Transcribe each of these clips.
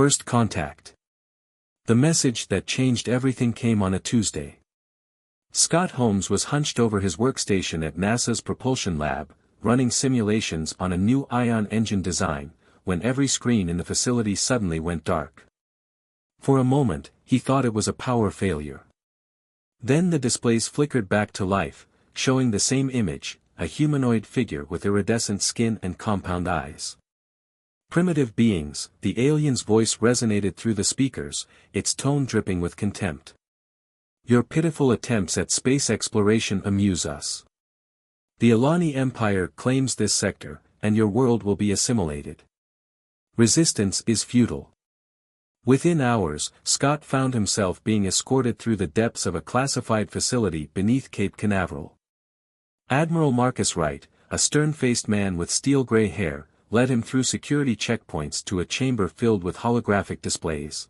First contact. The message that changed everything came on a Tuesday. Scott Holmes was hunched over his workstation at NASA's propulsion lab, running simulations on a new ion engine design, when every screen in the facility suddenly went dark. For a moment, he thought it was a power failure. Then the displays flickered back to life, showing the same image, a humanoid figure with iridescent skin and compound eyes. Primitive beings, the alien's voice resonated through the speakers, its tone dripping with contempt. Your pitiful attempts at space exploration amuse us. The Elani Empire claims this sector, and your world will be assimilated. Resistance is futile. Within hours, Scott found himself being escorted through the depths of a classified facility beneath Cape Canaveral. Admiral Marcus Wright, a stern-faced man with steel-gray hair, led him through security checkpoints to a chamber filled with holographic displays.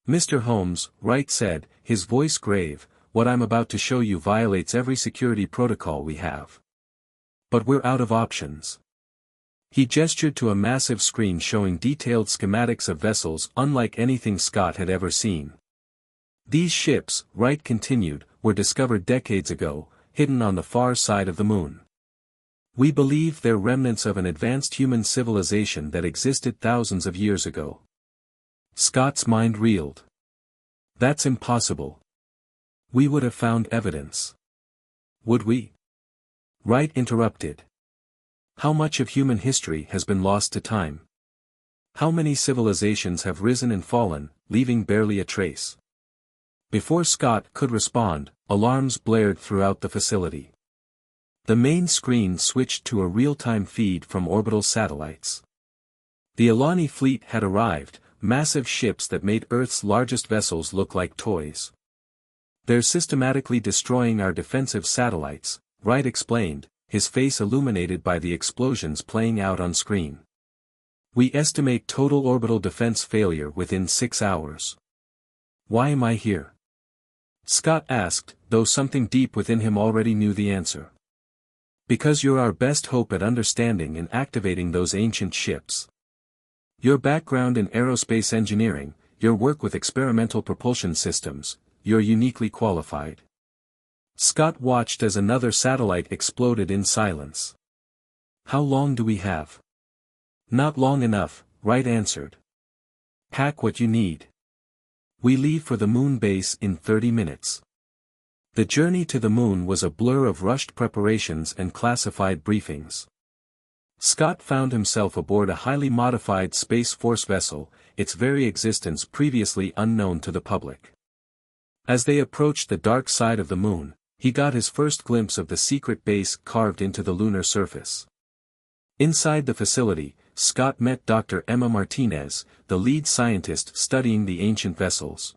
"Mr. Holmes," Wright said, his voice grave, "what I'm about to show you violates every security protocol we have. But we're out of options." He gestured to a massive screen showing detailed schematics of vessels unlike anything Scott had ever seen. "These ships," Wright continued, "were discovered decades ago, hidden on the far side of the moon. We believe they're remnants of an advanced human civilization that existed thousands of years ago." Scott's mind reeled. "That's impossible. We would have found evidence." "Would we?" Wright interrupted. "How much of human history has been lost to time? How many civilizations have risen and fallen, leaving barely a trace?" Before Scott could respond, alarms blared throughout the facility. The main screen switched to a real-time feed from orbital satellites. The Elani fleet had arrived, massive ships that made Earth's largest vessels look like toys. "They're systematically destroying our defensive satellites," Wright explained, his face illuminated by the explosions playing out on screen. "We estimate total orbital defense failure within 6 hours. Why am I here?" Scott asked, though something deep within him already knew the answer. "Because you're our best hope at understanding and activating those ancient ships. Your background in aerospace engineering, your work with experimental propulsion systems, you're uniquely qualified." Scott watched as another satellite exploded in silence. "How long do we have?" "Not long enough," Wright answered. "Pack what you need. We leave for the moon base in 30 minutes. The journey to the moon was a blur of rushed preparations and classified briefings. Scott found himself aboard a highly modified Space Force vessel, its very existence previously unknown to the public. As they approached the dark side of the moon, he got his first glimpse of the secret base carved into the lunar surface. Inside the facility, Scott met Dr. Emma Martinez, the lead scientist studying the ancient vessels.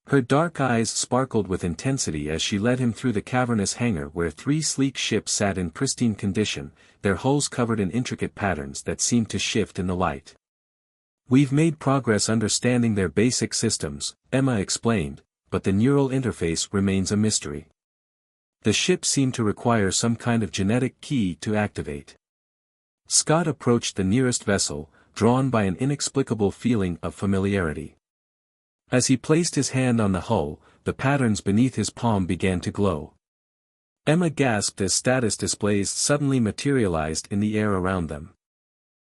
Her dark eyes sparkled with intensity as she led him through the cavernous hangar where 3 sleek ships sat in pristine condition, their hulls covered in intricate patterns that seemed to shift in the light. "We've made progress understanding their basic systems," Emma explained, "but the neural interface remains a mystery. The ships seem to require some kind of genetic key to activate." Scott approached the nearest vessel, drawn by an inexplicable feeling of familiarity. As he placed his hand on the hull, the patterns beneath his palm began to glow. Emma gasped as status displays suddenly materialized in the air around them.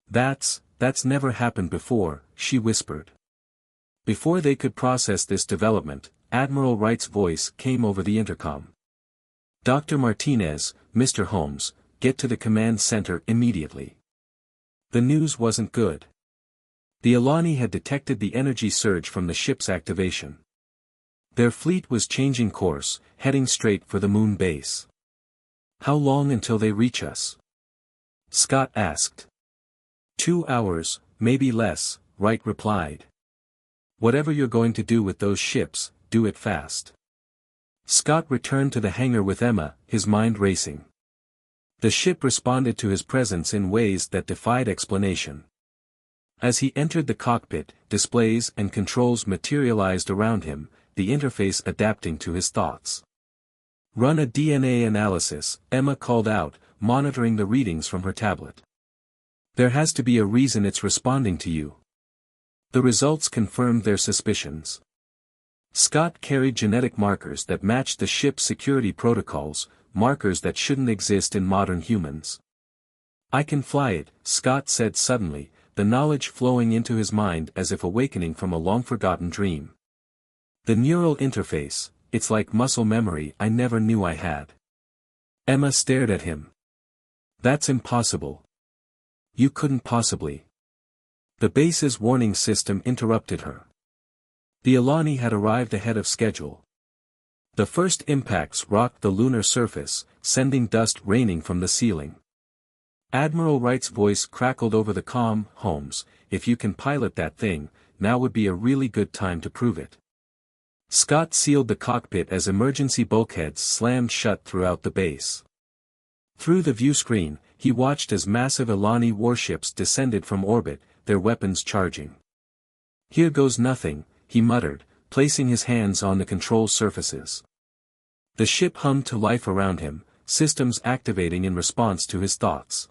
That's never happened before," she whispered. Before they could process this development, Admiral Wright's voice came over the intercom. "Dr. Martinez, Mr. Holmes, get to the command center immediately." The news wasn't good. The Elani had detected the energy surge from the ship's activation. Their fleet was changing course, heading straight for the moon base. "How long until they reach us?" Scott asked. 2 hours, maybe less," Wright replied. "Whatever you're going to do with those ships, do it fast." Scott returned to the hangar with Emma, his mind racing. The ship responded to his presence in ways that defied explanation. As he entered the cockpit, displays and controls materialized around him, the interface adapting to his thoughts. "Run a DNA analysis," Emma called out, monitoring the readings from her tablet. "There has to be a reason it's responding to you." The results confirmed their suspicions. Scott carried genetic markers that matched the ship's security protocols, markers that shouldn't exist in modern humans. "I can fly it," Scott said suddenly, the knowledge flowing into his mind as if awakening from a long-forgotten dream. "The neural interface, it's like muscle memory I never knew I had." Emma stared at him. "That's impossible. You couldn't possibly." The base's warning system interrupted her. The Elani had arrived ahead of schedule. The first impacts rocked the lunar surface, sending dust raining from the ceiling. Admiral Wright's voice crackled over the comm, "Holmes, if you can pilot that thing, now would be a really good time to prove it." Scott sealed the cockpit as emergency bulkheads slammed shut throughout the base. Through the viewscreen, he watched as massive Elani warships descended from orbit, their weapons charging. "Here goes nothing," he muttered, placing his hands on the control surfaces. The ship hummed to life around him, systems activating in response to his thoughts.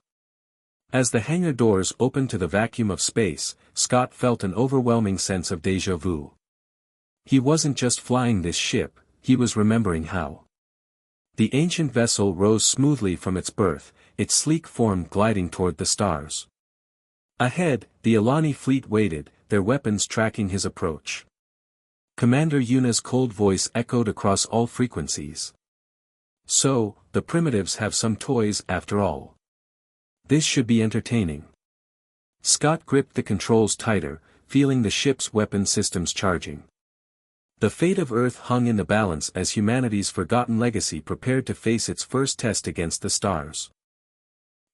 As the hangar doors opened to the vacuum of space, Scott felt an overwhelming sense of déjà vu. He wasn't just flying this ship, he was remembering how. The ancient vessel rose smoothly from its berth, its sleek form gliding toward the stars. Ahead, the Elani fleet waited, their weapons tracking his approach. Commander Yuna's cold voice echoed across all frequencies. "So, the primitives have some toys after all. This should be entertaining." Scott gripped the controls tighter, feeling the ship's weapon systems charging. The fate of Earth hung in the balance as humanity's forgotten legacy prepared to face its first test against the stars.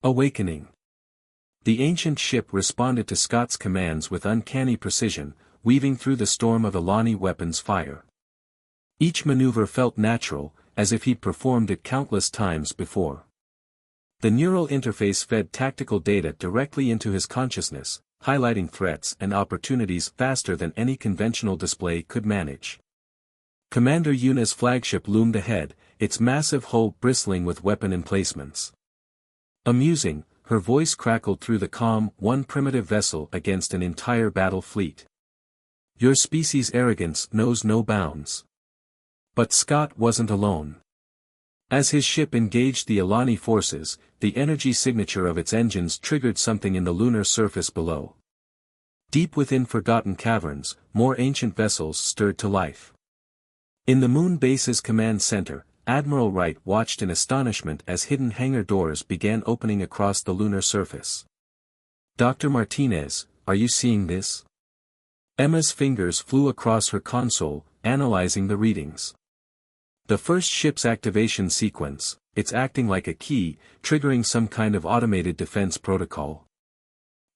Awakening. The ancient ship responded to Scott's commands with uncanny precision, weaving through the storm of Elani weapons fire. Each maneuver felt natural, as if he'd performed it countless times before. The neural interface fed tactical data directly into his consciousness, highlighting threats and opportunities faster than any conventional display could manage. Commander Yuna's flagship loomed ahead, its massive hull bristling with weapon emplacements. "Amusing," her voice crackled through the calm, one primitive vessel against an entire battle fleet. "Your species' arrogance knows no bounds." But Scott wasn't alone. As his ship engaged the Elani forces, the energy signature of its engines triggered something in the lunar surface below. Deep within forgotten caverns, more ancient vessels stirred to life. In the moon base's command center, Admiral Wright watched in astonishment as hidden hangar doors began opening across the lunar surface. "Dr. Martinez, are you seeing this?" Emma's fingers flew across her console, analyzing the readings. The first ship's activation sequence, it's acting like a key, triggering some kind of automated defense protocol.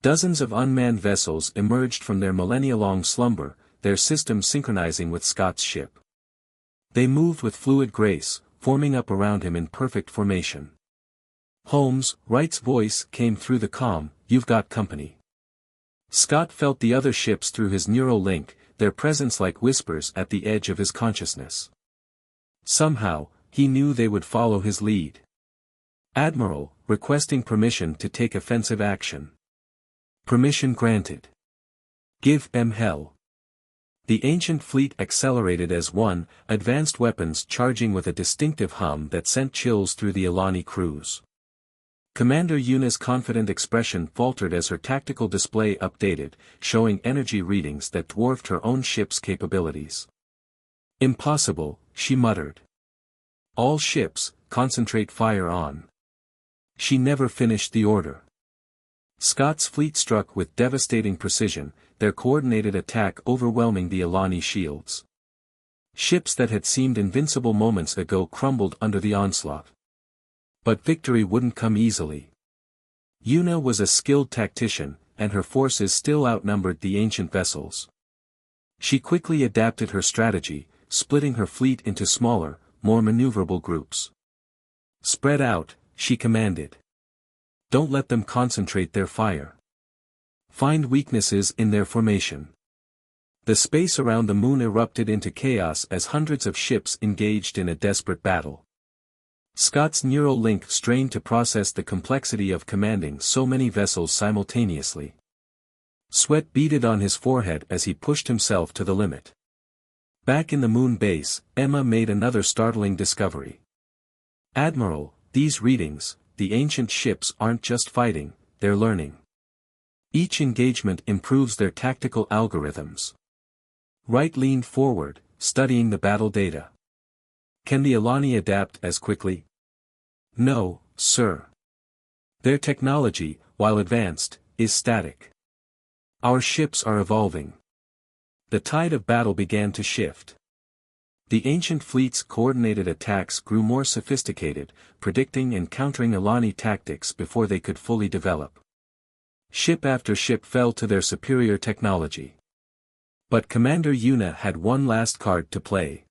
Dozens of unmanned vessels emerged from their millennia-long slumber, their systems synchronizing with Scott's ship. They moved with fluid grace, forming up around him in perfect formation. "Holmes," Wright's voice came through the comm, "you've got company." Scott felt the other ships through his neural link, their presence like whispers at the edge of his consciousness. Somehow, he knew they would follow his lead. "Admiral, requesting permission to take offensive action." "Permission granted." "Give them hell." The ancient fleet accelerated as one, advanced weapons charging with a distinctive hum that sent chills through the Elani crews. Commander Yuna's confident expression faltered as her tactical display updated, showing energy readings that dwarfed her own ship's capabilities. "Impossible," she muttered. "All ships, concentrate fire on." She never finished the order. Scott's fleet struck with devastating precision, their coordinated attack overwhelming the Elani shields. Ships that had seemed invincible moments ago crumbled under the onslaught. But victory wouldn't come easily. Yuna was a skilled tactician, and her forces still outnumbered the ancient vessels. She quickly adapted her strategy, splitting her fleet into smaller, more maneuverable groups. "Spread out," she commanded. "Don't let them concentrate their fire. Find weaknesses in their formation." The space around the moon erupted into chaos as hundreds of ships engaged in a desperate battle. Scott's neural link strained to process the complexity of commanding so many vessels simultaneously. Sweat beaded on his forehead as he pushed himself to the limit. Back in the moon base, Emma made another startling discovery. "Admiral, these readings, the ancient ships aren't just fighting, they're learning. Each engagement improves their tactical algorithms." Wright leaned forward, studying the battle data. "Can the Elani adapt as quickly?" "No, sir. Their technology, while advanced, is static. Our ships are evolving." The tide of battle began to shift. The ancient fleet's coordinated attacks grew more sophisticated, predicting and countering Elani tactics before they could fully develop. Ship after ship fell to their superior technology. But Commander Yuna had one last card to play.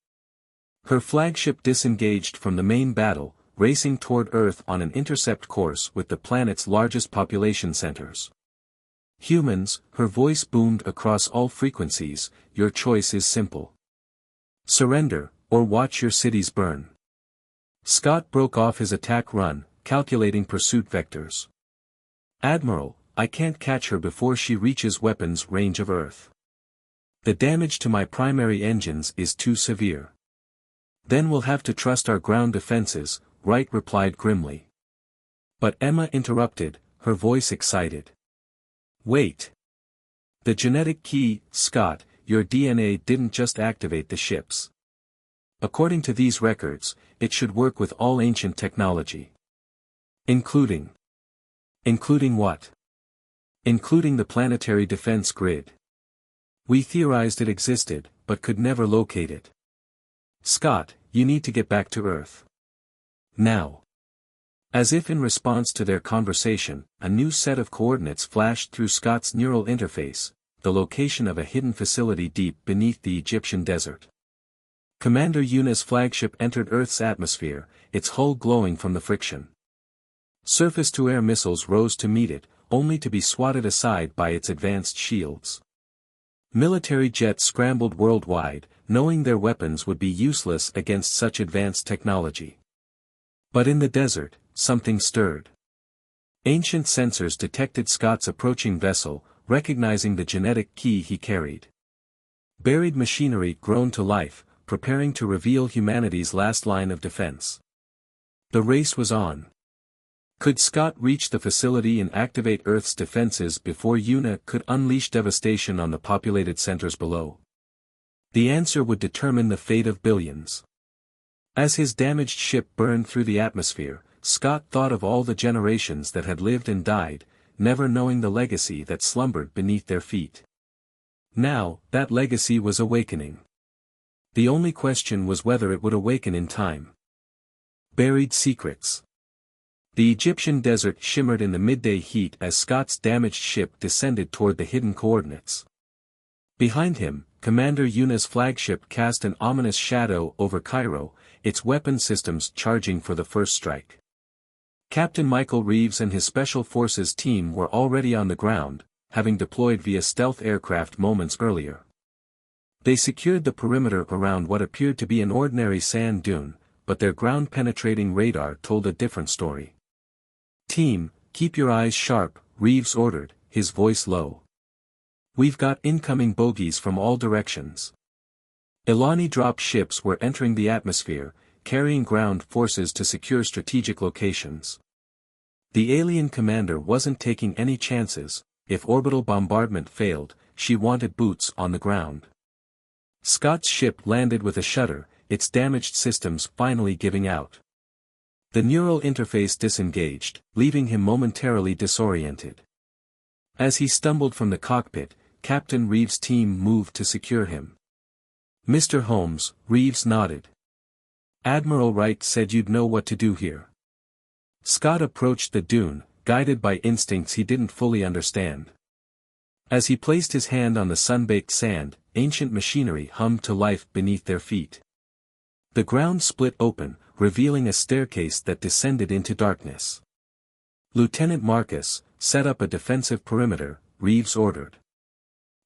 Her flagship disengaged from the main battle, racing toward Earth on an intercept course with the planet's largest population centers. "Humans," her voice boomed across all frequencies, "your choice is simple. Surrender, or watch your cities burn." Scott broke off his attack run, calculating pursuit vectors. "Admiral, I can't catch her before she reaches weapons range of Earth. The damage to my primary engines is too severe." "Then we'll have to trust our ground defenses," Wright replied grimly. But Emma interrupted, her voice excited. "Wait. The genetic key, Scott, your DNA didn't just activate the ships. According to these records, it should work with all ancient technology. Including. Including what? Including the planetary defense grid. We theorized it existed, but could never locate it. Scott, you need to get back to Earth. Now." As if in response to their conversation, a new set of coordinates flashed through Scott's neural interface, the location of a hidden facility deep beneath the Egyptian desert. Commander Yuna's flagship entered Earth's atmosphere, its hull glowing from the friction. Surface-to-air missiles rose to meet it, only to be swatted aside by its advanced shields. Military jets scrambled worldwide, knowing their weapons would be useless against such advanced technology. But in the desert, something stirred. Ancient sensors detected Scott's approaching vessel, recognizing the genetic key he carried. Buried machinery groaned to life, preparing to reveal humanity's last line of defense. The race was on. Could Scott reach the facility and activate Earth's defenses before Yuna could unleash devastation on the populated centers below? The answer would determine the fate of billions. As his damaged ship burned through the atmosphere, Scott thought of all the generations that had lived and died, never knowing the legacy that slumbered beneath their feet. Now, that legacy was awakening. The only question was whether it would awaken in time. Buried secrets. The Egyptian desert shimmered in the midday heat as Scott's damaged ship descended toward the hidden coordinates. Behind him, Commander Yuna's flagship cast an ominous shadow over Cairo, its weapon systems charging for the first strike. Captain Michael Reeves and his Special Forces team were already on the ground, having deployed via stealth aircraft moments earlier. They secured the perimeter around what appeared to be an ordinary sand dune, but their ground-penetrating radar told a different story. "Team, keep your eyes sharp," Reeves ordered, his voice low. "We've got incoming bogies from all directions." Elani drop ships were entering the atmosphere, carrying ground forces to secure strategic locations. The alien commander wasn't taking any chances. If orbital bombardment failed, she wanted boots on the ground. Scott's ship landed with a shudder, its damaged systems finally giving out. The neural interface disengaged, leaving him momentarily disoriented. As he stumbled from the cockpit, Captain Reeves' team moved to secure him. "Mr. Holmes," Reeves nodded. "Admiral Wright said you'd know what to do here." Scott approached the dune, guided by instincts he didn't fully understand. As he placed his hand on the sun-baked sand, ancient machinery hummed to life beneath their feet. The ground split open, revealing a staircase that descended into darkness. "Lieutenant Marcus, set up a defensive perimeter," Reeves ordered.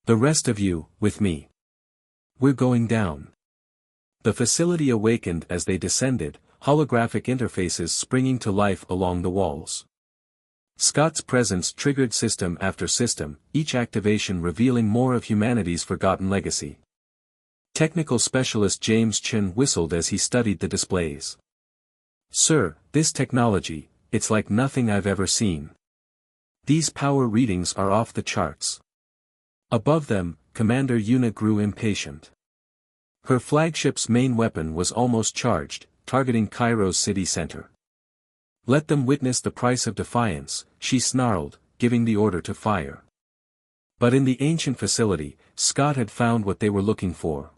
"The rest of you, with me. We're going down." The facility awakened as they descended, holographic interfaces springing to life along the walls. Scott's presence triggered system after system, each activation revealing more of humanity's forgotten legacy. Technical specialist James Chen whistled as he studied the displays. "Sir, this technology, it's like nothing I've ever seen. These power readings are off the charts." Above them, Commander Yuna grew impatient. Her flagship's main weapon was almost charged, targeting Cairo's city center. "Let them witness the price of defiance," she snarled, giving the order to fire. But in the ancient facility, Scott had found what they were looking for.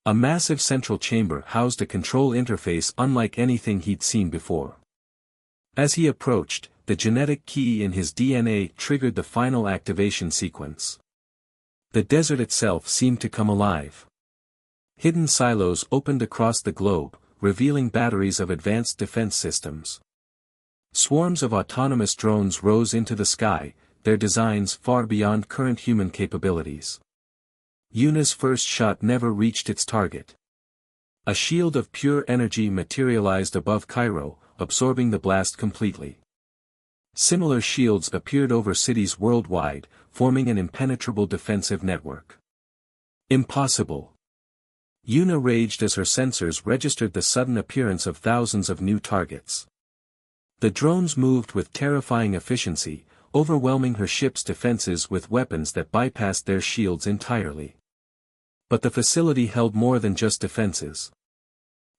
A massive central chamber housed a control interface unlike anything he'd seen before. As he approached, the genetic key in his DNA triggered the final activation sequence. The desert itself seemed to come alive. Hidden silos opened across the globe, revealing batteries of advanced defense systems. Swarms of autonomous drones rose into the sky, their designs far beyond current human capabilities. Yuna's first shot never reached its target. A shield of pure energy materialized above Cairo, absorbing the blast completely. Similar shields appeared over cities worldwide, forming an impenetrable defensive network. Impossible. Yuna raged as her sensors registered the sudden appearance of thousands of new targets. The drones moved with terrifying efficiency, overwhelming her ship's defenses with weapons that bypassed their shields entirely. But the facility held more than just defenses.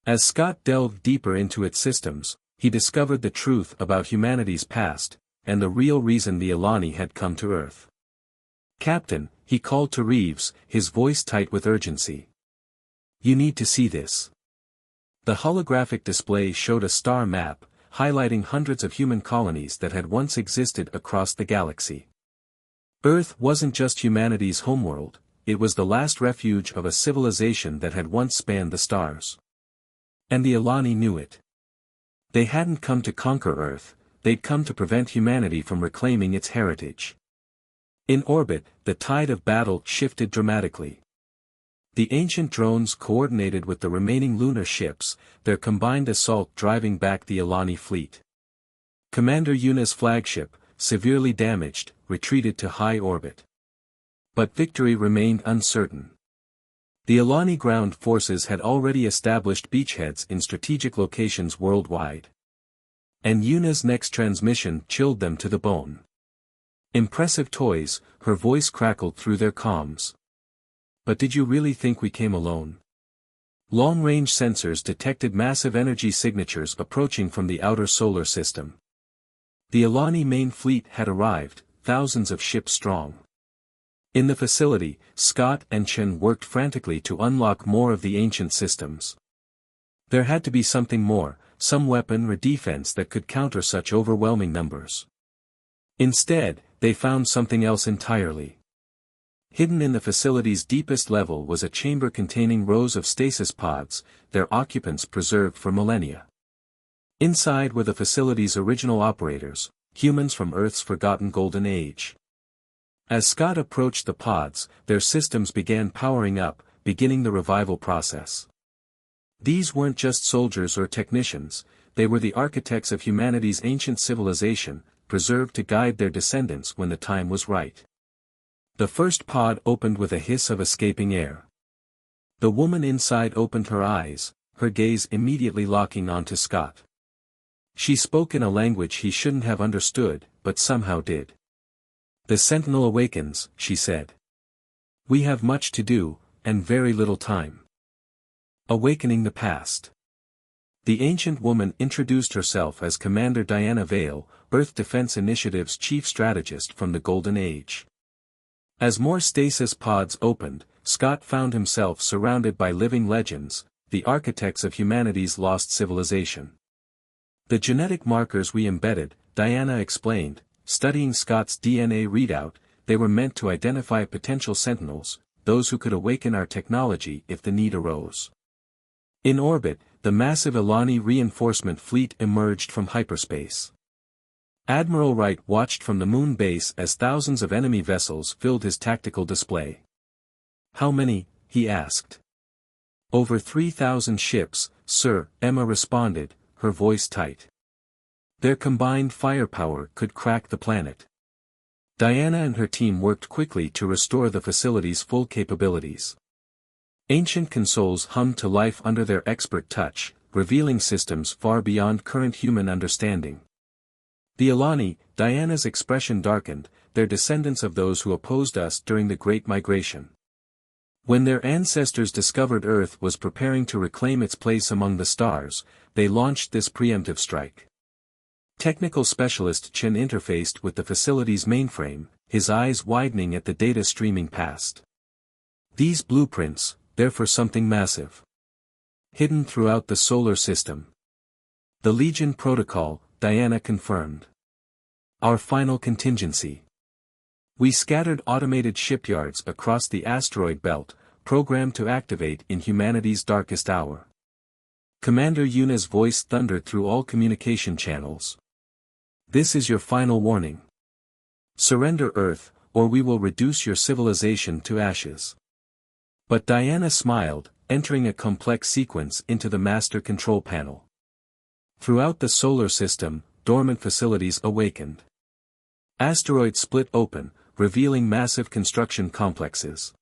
As Scott delved deeper into its systems, he discovered the truth about humanity's past, and the real reason the Elani had come to Earth. "Captain," he called to Reeves, his voice tight with urgency. "You need to see this." The holographic display showed a star map, highlighting hundreds of human colonies that had once existed across the galaxy. Earth wasn't just humanity's homeworld, it was the last refuge of a civilization that had once spanned the stars. And the Elani knew it. They hadn't come to conquer Earth, they'd come to prevent humanity from reclaiming its heritage. In orbit, the tide of battle shifted dramatically. The ancient drones coordinated with the remaining lunar ships, their combined assault driving back the Elani fleet. Commander Yuna's flagship, severely damaged, retreated to high orbit. But victory remained uncertain. The Elani ground forces had already established beachheads in strategic locations worldwide. And Yuna's next transmission chilled them to the bone. "Impressive toys," her voice crackled through their comms. "But did you really think we came alone?" Long-range sensors detected massive energy signatures approaching from the outer solar system. The Elani main fleet had arrived, thousands of ships strong. In the facility, Scott and Chen worked frantically to unlock more of the ancient systems. There had to be something more, some weapon or defense that could counter such overwhelming numbers. Instead, they found something else entirely. Hidden in the facility's deepest level was a chamber containing rows of stasis pods, their occupants preserved for millennia. Inside were the facility's original operators, humans from Earth's forgotten golden age. As Scott approached the pods, their systems began powering up, beginning the revival process. These weren't just soldiers or technicians, they were the architects of humanity's ancient civilization, preserved to guide their descendants when the time was right. The first pod opened with a hiss of escaping air. The woman inside opened her eyes, her gaze immediately locking onto Scott. She spoke in a language he shouldn't have understood, but somehow did. "The Sentinel awakens," she said. "We have much to do, and very little time." Awakening the past. The ancient woman introduced herself as Commander Diana Vale, Earth Defense Initiative's chief strategist from the Golden Age. As more stasis pods opened, Scott found himself surrounded by living legends, the architects of humanity's lost civilization. "The genetic markers we embedded," Diana explained, studying Scott's DNA readout, "they were meant to identify potential sentinels, those who could awaken our technology if the need arose." In orbit, the massive Elani reinforcement fleet emerged from hyperspace. Admiral Wright watched from the moon base as thousands of enemy vessels filled his tactical display. "How many?" he asked. "Over 3,000 ships, sir," Emma responded, her voice tight. Their combined firepower could crack the planet. Diana and her team worked quickly to restore the facility's full capabilities. Ancient consoles hummed to life under their expert touch, revealing systems far beyond current human understanding. The Elani, Diana's expression darkened, they're descendants of those who opposed us during the Great Migration. When their ancestors discovered Earth was preparing to reclaim its place among the stars, they launched this preemptive strike. Technical specialist Chen interfaced with the facility's mainframe, his eyes widening at the data streaming past. These blueprints, they're for something massive. Hidden throughout the solar system. The Legion Protocol, Diana confirmed. Our final contingency. We scattered automated shipyards across the asteroid belt, programmed to activate in humanity's darkest hour. Commander Yuna's voice thundered through all communication channels. This is your final warning. Surrender Earth, or we will reduce your civilization to ashes. But Diana smiled, entering a complex sequence into the master control panel. Throughout the solar system, dormant facilities awakened. Asteroids split open, revealing massive construction complexes.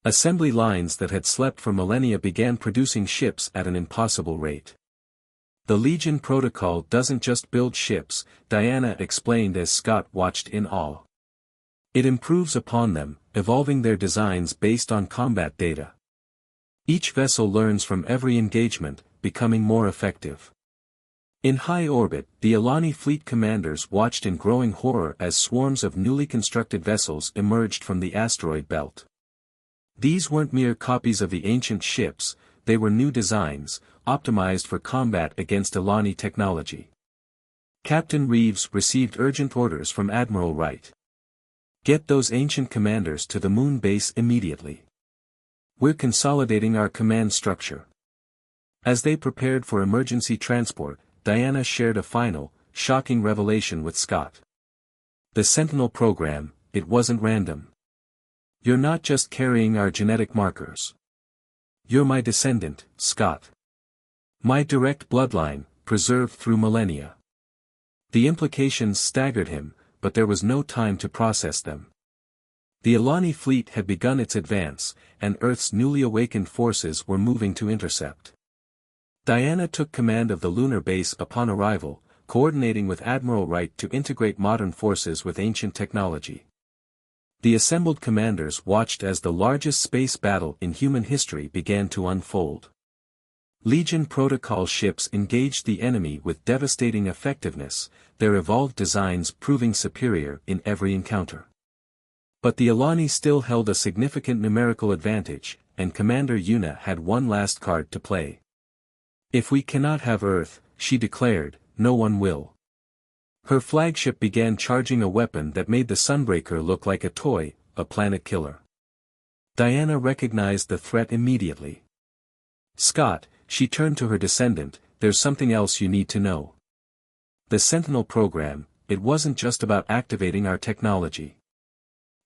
Assembly lines that had slept for millennia began producing ships at an impossible rate. The Legion Protocol doesn't just build ships, Diana explained as Scott watched in awe. It improves upon them, evolving their designs based on combat data. Each vessel learns from every engagement, becoming more effective. In high orbit, the Elani fleet commanders watched in growing horror as swarms of newly constructed vessels emerged from the asteroid belt. These weren't mere copies of the ancient ships, they were new designs, optimized for combat against Elani technology. Captain Reeves received urgent orders from Admiral Wright. Get those ancient commanders to the moon base immediately. We're consolidating our command structure. As they prepared for emergency transport, Diana shared a final, shocking revelation with Scott. The Sentinel program, it wasn't random. You're not just carrying our genetic markers. You're my descendant, Scott. My direct bloodline, preserved through millennia. The implications staggered him, but there was no time to process them. The Elani fleet had begun its advance, and Earth's newly awakened forces were moving to intercept. Diana took command of the lunar base upon arrival, coordinating with Admiral Wright to integrate modern forces with ancient technology. The assembled commanders watched as the largest space battle in human history began to unfold. Legion Protocol ships engaged the enemy with devastating effectiveness, their evolved designs proving superior in every encounter. But the Elani still held a significant numerical advantage, and Commander Yuna had one last card to play. If we cannot have Earth, she declared, no one will. Her flagship began charging a weapon that made the Sunbreaker look like a toy, a planet killer. Diana recognized the threat immediately. Scott, she turned to her descendant, there's something else you need to know. The Sentinel program, it wasn't just about activating our technology.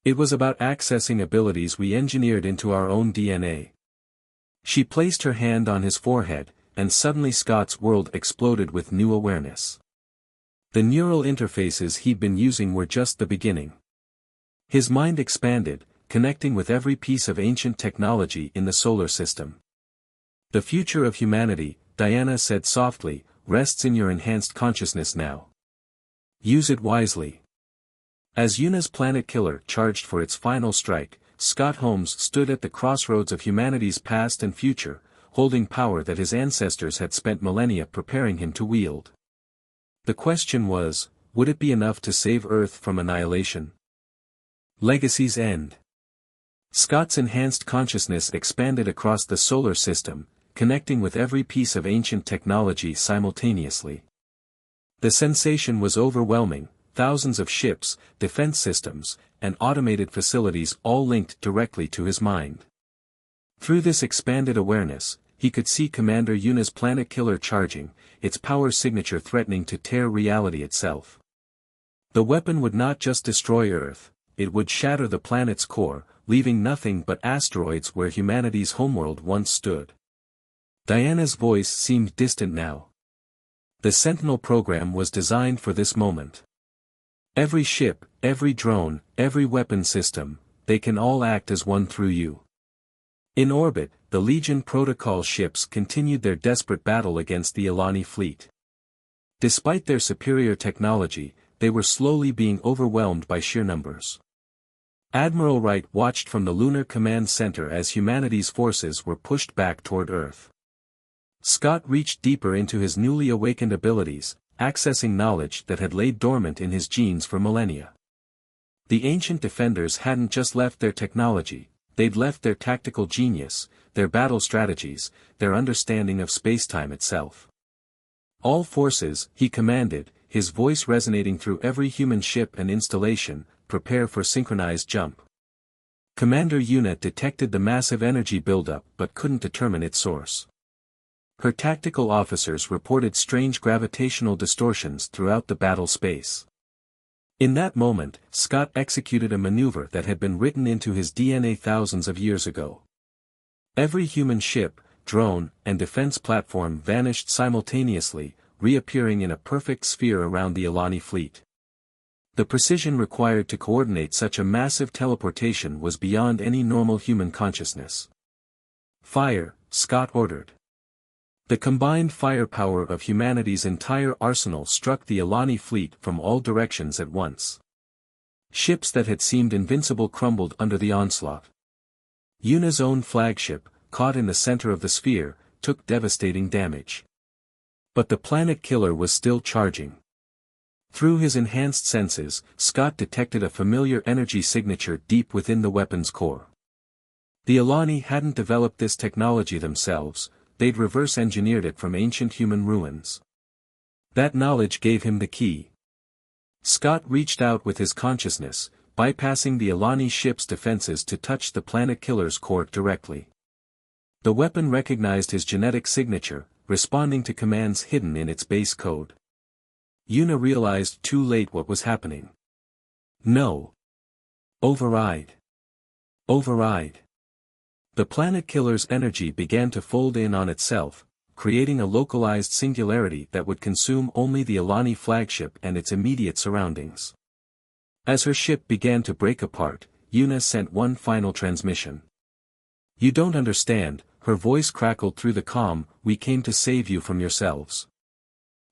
It was about accessing abilities we engineered into our own DNA. She placed her hand on his forehead, and suddenly Scott's world exploded with new awareness. The neural interfaces he'd been using were just the beginning. His mind expanded, connecting with every piece of ancient technology in the solar system. The future of humanity, Diana said softly, rests in your enhanced consciousness now. Use it wisely. As Yuna's planet killer charged for its final strike, Scott Holmes stood at the crossroads of humanity's past and future, holding power that his ancestors had spent millennia preparing him to wield. The question was, would it be enough to save Earth from annihilation? Legacy's end. Scott's enhanced consciousness expanded across the solar system, connecting with every piece of ancient technology simultaneously. The sensation was overwhelming, thousands of ships, defense systems, and automated facilities all linked directly to his mind. Through this expanded awareness, he could see Commander Yuna's planet killer charging, its power signature threatening to tear reality itself. The weapon would not just destroy Earth, it would shatter the planet's core, leaving nothing but asteroids where humanity's homeworld once stood. Diana's voice seemed distant now. The Sentinel program was designed for this moment. Every ship, every drone, every weapon system, they can all act as one through you. In orbit, the Legion Protocol ships continued their desperate battle against the Elani fleet. Despite their superior technology, they were slowly being overwhelmed by sheer numbers. Admiral Wright watched from the Lunar Command Center as humanity's forces were pushed back toward Earth. Scott reached deeper into his newly awakened abilities, accessing knowledge that had laid dormant in his genes for millennia. The ancient defenders hadn't just left their technology, they'd left their tactical genius, their battle strategies, their understanding of spacetime itself. All forces, he commanded, his voice resonating through every human ship and installation, prepare for synchronized jump. Commander Una detected the massive energy buildup but couldn't determine its source. Her tactical officers reported strange gravitational distortions throughout the battle space. In that moment, Scott executed a maneuver that had been written into his DNA thousands of years ago. Every human ship, drone, and defense platform vanished simultaneously, reappearing in a perfect sphere around the Elani fleet. The precision required to coordinate such a massive teleportation was beyond any normal human consciousness. "Fire," Scott ordered. The combined firepower of humanity's entire arsenal struck the Elani fleet from all directions at once. Ships that had seemed invincible crumbled under the onslaught. Una's own flagship, caught in the center of the sphere, took devastating damage. But the planet killer was still charging. Through his enhanced senses, Scott detected a familiar energy signature deep within the weapon's core. The Elani hadn't developed this technology themselves, they'd reverse-engineered it from ancient human ruins. That knowledge gave him the key. Scott reached out with his consciousness, bypassing the Elani ship's defenses to touch the planet killer's core directly. The weapon recognized his genetic signature, responding to commands hidden in its base code. Una realized too late what was happening. No. Override. Override. The planet killer's energy began to fold in on itself, creating a localized singularity that would consume only the Elani flagship and its immediate surroundings. As her ship began to break apart, Una sent one final transmission. "You don't understand," her voice crackled through the calm, "we came to save you from yourselves.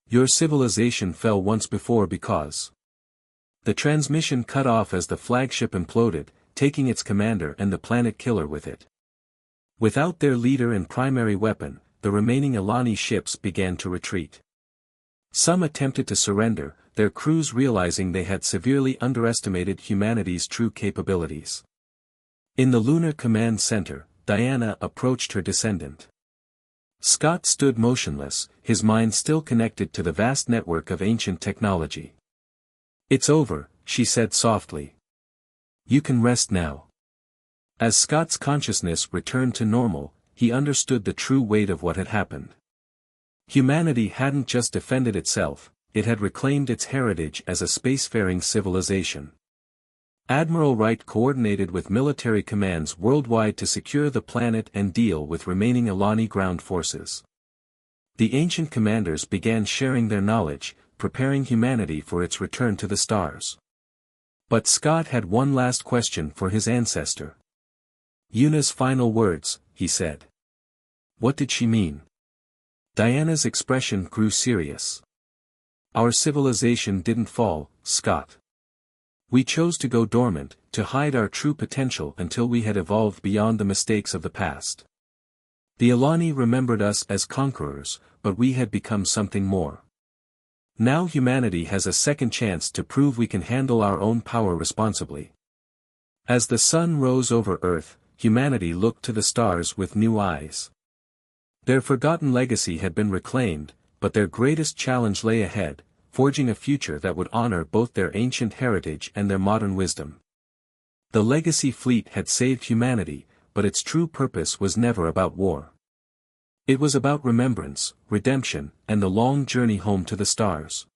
Your civilization fell once before because..." The transmission cut off as the flagship imploded, taking its commander and the planet killer with it. Without their leader and primary weapon, the remaining Elani ships began to retreat. Some attempted to surrender, their crews realizing they had severely underestimated humanity's true capabilities. In the Lunar Command Center, Diana approached her descendant. Scott stood motionless, his mind still connected to the vast network of ancient technology. "It's over," she said softly. "You can rest now." As Scott's consciousness returned to normal, he understood the true weight of what had happened. Humanity hadn't just defended itself, it had reclaimed its heritage as a spacefaring civilization. Admiral Wright coordinated with military commands worldwide to secure the planet and deal with remaining Elani ground forces. The ancient commanders began sharing their knowledge, preparing humanity for its return to the stars. But Scott had one last question for his ancestor. "Una's final words," he said. What did she mean? Diana's expression grew serious. "Our civilization didn't fall, Scott. We chose to go dormant, to hide our true potential until we had evolved beyond the mistakes of the past. The Elani remembered us as conquerors, but we had become something more. Now humanity has a second chance to prove we can handle our own power responsibly." As the sun rose over Earth, humanity looked to the stars with new eyes. Their forgotten legacy had been reclaimed, but their greatest challenge lay ahead, forging a future that would honor both their ancient heritage and their modern wisdom. The legacy fleet had saved humanity, but its true purpose was never about war. It was about remembrance, redemption, and the long journey home to the stars.